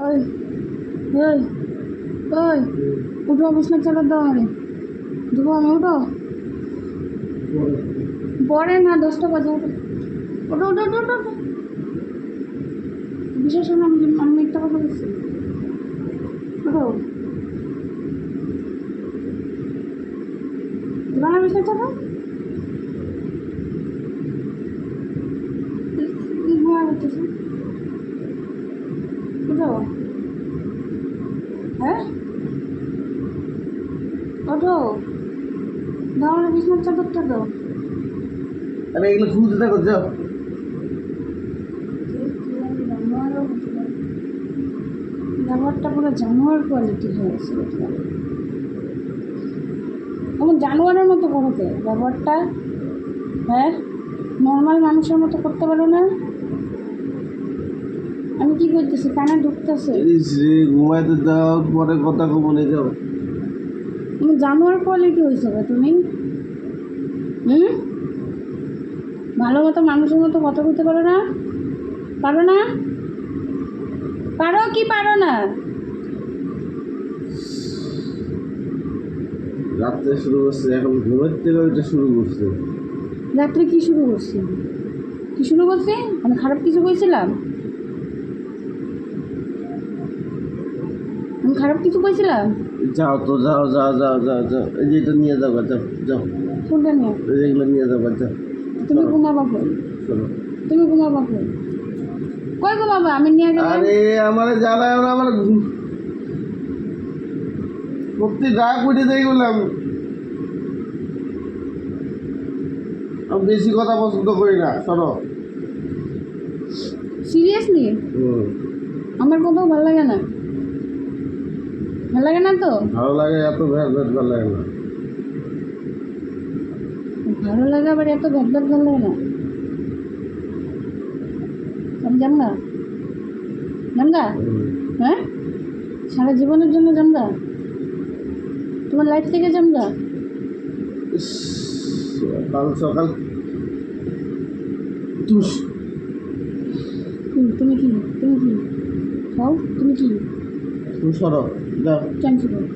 ওই ওই ওই উঠো, বিছনা চাদর দাও আমারে, দেবো আমি। উঠো, পরে না, 10টা বাজে। ওঠো ওঠো ওঠো ওঠো ওঠো ওঠো। বিশেষ করে আমি একটা কথা বলছি। ওঠো, দিবা না বিছনা চাদর? ঘুমা করতেছো? উঠো। হ্যাঁ, ওঠো, দাও না বিছনার চাদরটা দাও। আরে এগুলো খুলতে থাকো, যাও। ব্যবহারটা পুরো জানোয়ার কোয়ালিটি হয়ে গেছে। আমার জানোয়ারের মতো করতে ব্যবহারটা। হ্যাঁ, নর্মাল মানুষের মতো করতে পারো না? আমি কি করতেছি, কানে ঢুকতেছে। ঘুমাইতে দাও, পরে কথা কমনে যাও। আমার জানোয়ার কোয়ালিটি হয়েছে গো তুমি। ভালো মতো মানুষের মতো কথা বলতে পারো না? পারো না? পারো কি পারো না? রাত্রে শুরু করছে, এখন ঘুমের থেকে ওইটা শুরু করছে। রাত্রে কি শুরু করছি? কি শুরু করছি? আমি খারাপ কিছু কইছিলাম? আমি খারাপ কিছু কইছিলাম? যাও তো, যাও যাও যাও যাও যাও, এই যে এটা নিয়ে যাও, যাও যাও। কোনটা নিয়ে? এই যে এগুলো নিয়ে যাও, যাও। তুমি ঘুমাবা কই? চলো। তুমি ঘুমাবা কই? কই ঘুমাবা? আমি নিয়ে গেলে? আরে আমার জ্বালায়, আমার সত্যি রাগ উঠে যাই বললাম। আমি বেশি কথা পছন্দ করি না, সরো। সিরিয়াসলি? আমার কোথাও ভালো লাগে না। ভালো লাগে না তো? ভালো লাগে এত ভ্যাট ভ্যাট ভালো লাগে না। ভালো লাগে আবার এত ভ্যাট ভ্যাট ভালো লাগে না? আমি জানগা জানগা? হ্যাঁ, সারা জীবনের জন্য জানগা? তোমার লাইফ থেকে জানগা? ইস, কাল সকাল তুস। তুমি কি? তুমি কি? হও তুমি কি? তুমি সরো, যাও। ক্যান্সেল করো।